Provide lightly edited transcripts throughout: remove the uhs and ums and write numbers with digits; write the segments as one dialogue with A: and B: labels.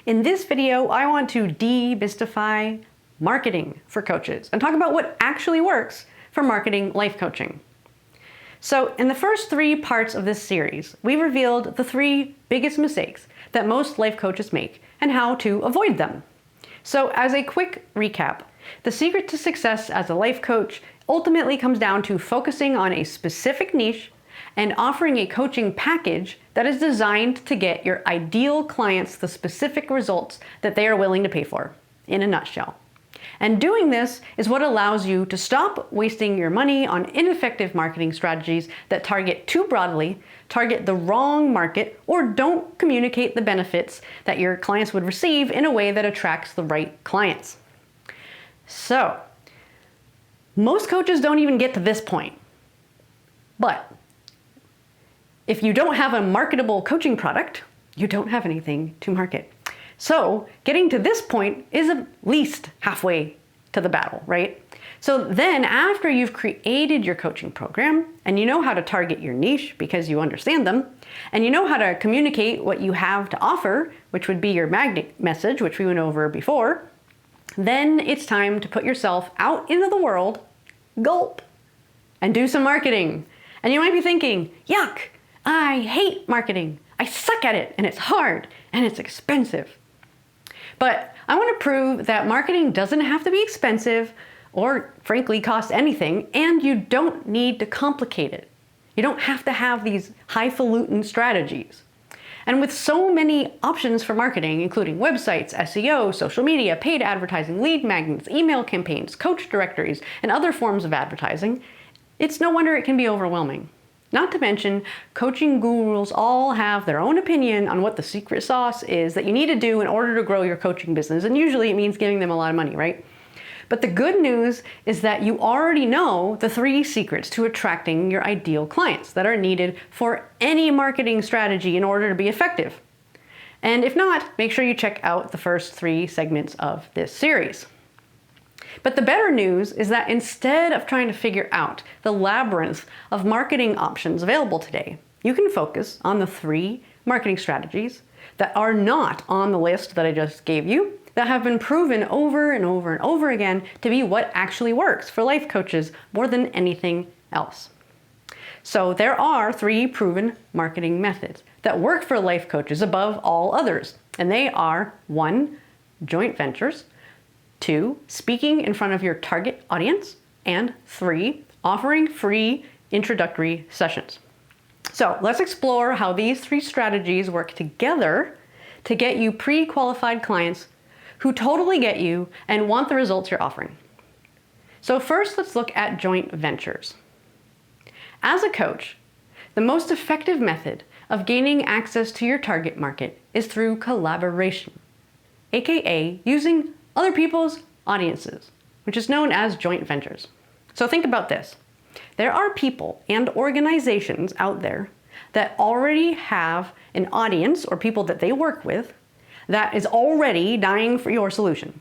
A: In this video, I want to demystify marketing for coaches and talk about what actually works for marketing life coaching. So in the first 3 parts of this series, we revealed the 3 biggest mistakes that most life coaches make and how to avoid them. So as a quick recap, the secret to success as a life coach ultimately comes down to focusing on a specific niche and offering a coaching package that is designed to get your ideal clients the specific results that they are willing to pay for, in a nutshell. And doing this is what allows you to stop wasting your money on ineffective marketing strategies that target too broadly, target the wrong market, or don't communicate the benefits that your clients would receive in a way that attracts the right clients. So, most coaches don't even get to this point. But if you don't have a marketable coaching product, you don't have anything to market. So getting to this point is at least halfway to the battle, right? So then after you've created your coaching program and you know how to target your niche because you understand them, and you know how to communicate what you have to offer, which would be your magnet message, which we went over before, then it's time to put yourself out into the world, gulp, and do some marketing. And you might be thinking, yuck, I hate marketing. I suck at it, and it's hard, and it's expensive. But I want to prove that marketing doesn't have to be expensive or, frankly, cost anything, and you don't need to complicate it. You don't have to have these highfalutin strategies. And with so many options for marketing, including websites, SEO, social media, paid advertising, lead magnets, email campaigns, coach directories, and other forms of advertising, it's no wonder it can be overwhelming. Not to mention, coaching gurus all have their own opinion on what the secret sauce is that you need to do in order to grow your coaching business, and usually it means giving them a lot of money, right? But the good news is that you already know the 3 secrets to attracting your ideal clients that are needed for any marketing strategy in order to be effective. And if not, make sure you check out the first 3 segments of this series. But the better news is that instead of trying to figure out the labyrinth of marketing options available today, you can focus on the 3 marketing strategies that are not on the list that I just gave you, that have been proven over and over and over again to be what actually works for life coaches more than anything else. So there are 3 proven marketing methods that work for life coaches above all others, and they are 1, joint ventures, 2, speaking in front of your target audience, and 3, offering free introductory sessions. So let's explore how these 3 strategies work together to get you pre-qualified clients who totally get you and want the results you're offering. So first, let's look at joint ventures. As a coach, the most effective method of gaining access to your target market is through collaboration, aka using other people's audiences, which is known as joint ventures. So think about this. There are people and organizations out there that already have an audience or people that they work with that is already dying for your solution.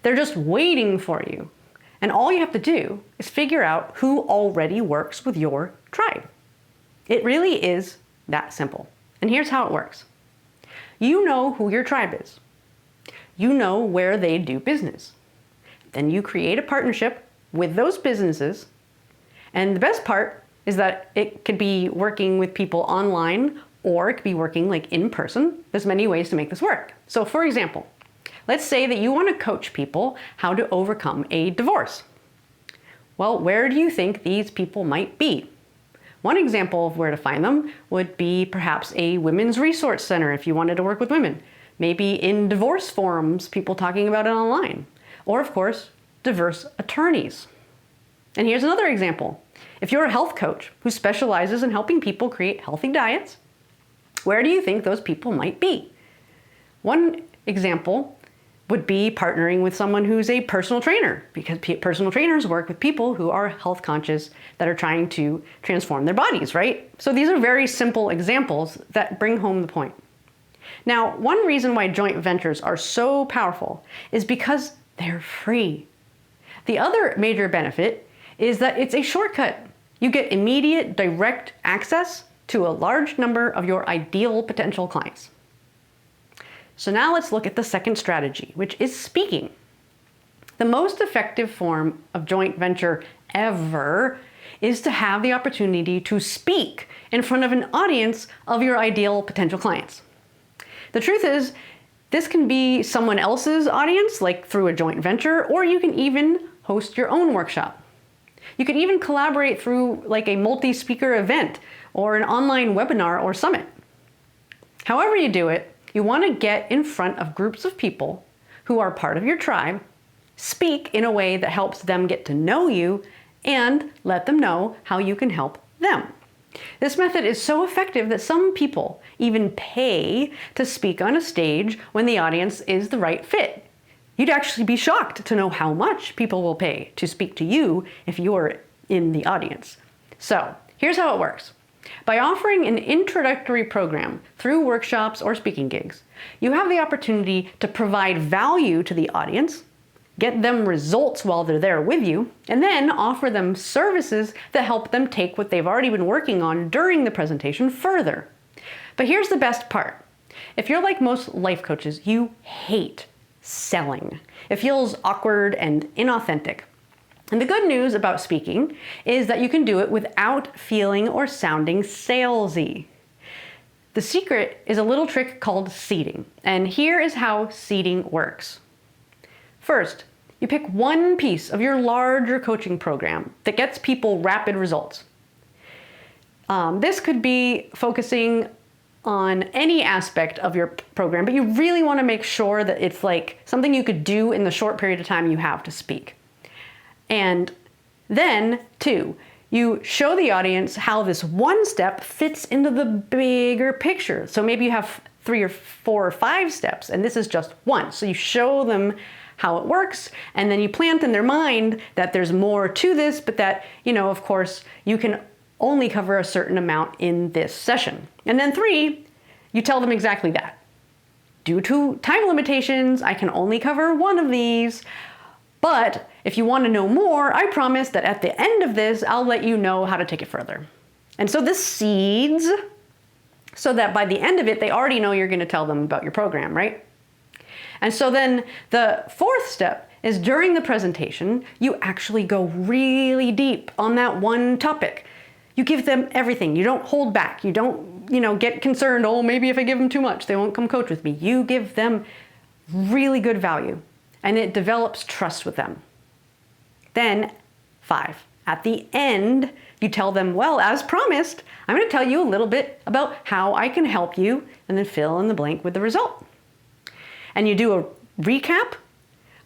A: They're just waiting for you. And all you have to do is figure out who already works with your tribe. It really is that simple. And here's how it works. You know who your tribe is. You know where they do business. Then you create a partnership with those businesses. And the best part is that it could be working with people online, or it could be working like in person. There's many ways to make this work. So for example, let's say that you want to coach people how to overcome a divorce. Well, where do you think these people might be? One example of where to find them would be perhaps a women's resource center if you wanted to work with women. Maybe in divorce forums, people talking about it online. Or of course, diverse attorneys. And here's another example. If you're a health coach who specializes in helping people create healthy diets, where do you think those people might be? One example would be partnering with someone who's a personal trainer, because personal trainers work with people who are health conscious that are trying to transform their bodies, right? So these are very simple examples that bring home the point. Now, one reason why joint ventures are so powerful is because they're free. The other major benefit is that it's a shortcut. You get immediate, direct access to a large number of your ideal potential clients. So now let's look at the second strategy, which is speaking. The most effective form of joint venture ever is to have the opportunity to speak in front of an audience of your ideal potential clients. The truth is, this can be someone else's audience, like through a joint venture, or you can even host your own workshop. You can even collaborate through like a multi-speaker event or an online webinar or summit. However you do it, you want to get in front of groups of people who are part of your tribe, speak in a way that helps them get to know you, and let them know how you can help them. This method is so effective that some people even pay to speak on a stage when the audience is the right fit. You'd actually be shocked to know how much people will pay to speak to you if you're in the audience. So here's how it works. By offering an introductory program through workshops or speaking gigs, you have the opportunity to provide value to the audience, get them results while they're there with you, and then offer them services that help them take what they've already been working on during the presentation further. But here's the best part. If you're like most life coaches, you hate selling. It feels awkward and inauthentic. And the good news about speaking is that you can do it without feeling or sounding salesy. The secret is a little trick called seeding, and here is how seeding works. First, you pick one piece of your larger coaching program that gets people rapid results. This could be focusing on any aspect of your program, but you really want to make sure that it's like something you could do in the short period of time you have to speak. And then, two, you show the audience how this one step fits into the bigger picture. So maybe you have 3 or 4 or 5 steps, and this is just one. So you show them how it works, and then you plant in their mind that there's more to this, but that, of course, you can only cover a certain amount in this session. And then 3, you tell them exactly that. Due to time limitations, I can only cover one of these, but if you want to know more, I promise that at the end of this, I'll let you know how to take it further. And so this seeds so that by the end of it, they already know you're going to tell them about your program, right? And so then the 4th step is during the presentation, you actually go really deep on that one topic. You give them everything. You don't hold back. You don't, get concerned, oh, maybe if I give them too much, they won't come coach with me. You give them really good value, and it develops trust with them. Then 5, at the end, you tell them, well, as promised, I'm going to tell you a little bit about how I can help you, and then fill in the blank with the result. And you do a recap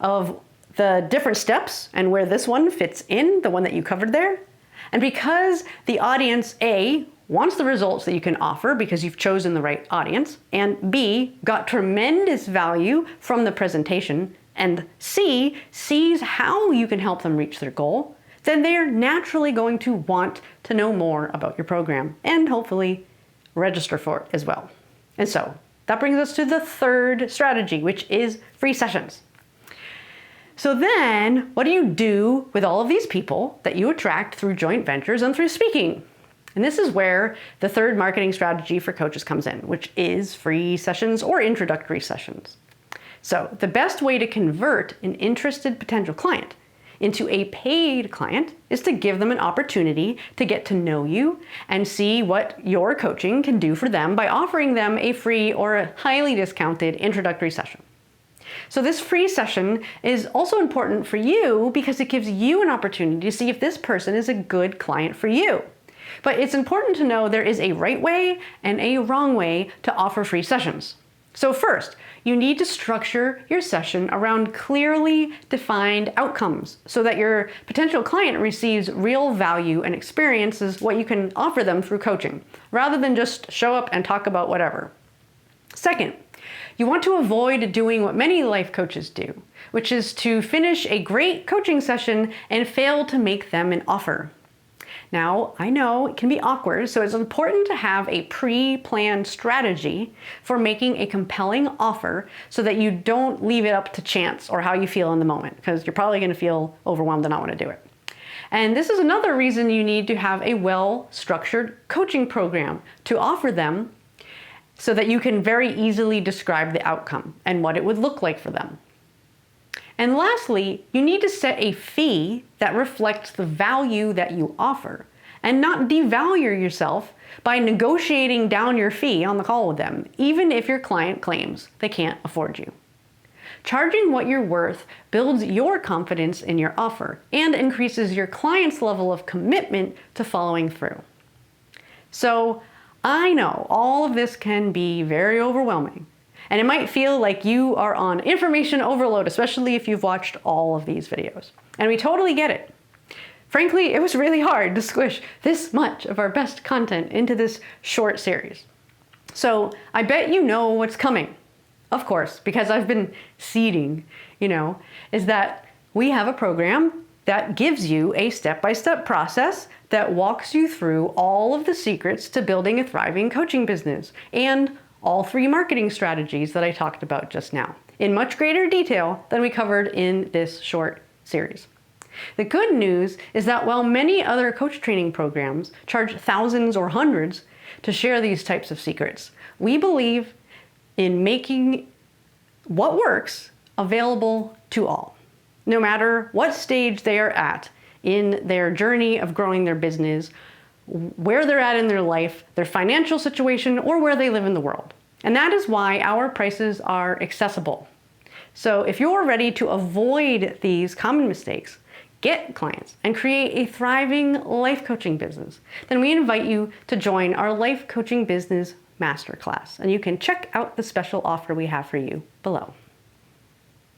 A: of the different steps and where this one fits in, the one that you covered there. And because the audience A wants the results that you can offer because you've chosen the right audience, and B got tremendous value from the presentation, and C sees how you can help them reach their goal, then they're naturally going to want to know more about your program and hopefully register for it as well. And so that brings us to the 3rd strategy, which is free sessions. So then, what do you do with all of these people that you attract through joint ventures and through speaking? And this is where the 3rd marketing strategy for coaches comes in, which is free sessions or introductory sessions. So the best way to convert an interested potential client into a paid client is to give them an opportunity to get to know you and see what your coaching can do for them by offering them a free or a highly discounted introductory session. So this free session is also important for you because it gives you an opportunity to see if this person is a good client for you. But it's important to know there is a right way and a wrong way to offer free sessions. So first, you need to structure your session around clearly defined outcomes so that your potential client receives real value and experiences what you can offer them through coaching, rather than just show up and talk about whatever. Second, you want to avoid doing what many life coaches do, which is to finish a great coaching session and fail to make them an offer. Now, I know it can be awkward, so it's important to have a pre-planned strategy for making a compelling offer so that you don't leave it up to chance or how you feel in the moment, because you're probably going to feel overwhelmed and not want to do it. And this is another reason you need to have a well-structured coaching program to offer them so that you can very easily describe the outcome and what it would look like for them. And lastly, you need to set a fee that reflects the value that you offer and not devalue yourself by negotiating down your fee on the call with them, even if your client claims they can't afford you. Charging what you're worth builds your confidence in your offer and increases your client's level of commitment to following through. So I know all of this can be very overwhelming, and it might feel like you are on information overload, especially if you've watched all of these videos. And we totally get it. Frankly, it was really hard to squish this much of our best content into this short series. So I bet you know what's coming. Of course, because I've been seeding, is that we have a program that gives you a step-by-step process that walks you through all of the secrets to building a thriving coaching business and all 3 marketing strategies that I talked about just now in much greater detail than we covered in this short series. The good news is that while many other coach training programs charge thousands or hundreds to share these types of secrets, we believe in making what works available to all, no matter what stage they are at in their journey of growing their business, where they're at in their life, their financial situation, or where they live in the world. And that is why our prices are accessible. So if you're ready to avoid these common mistakes, get clients, and create a thriving life coaching business, then we invite you to join our Life Coaching Business Masterclass. And you can check out the special offer we have for you below.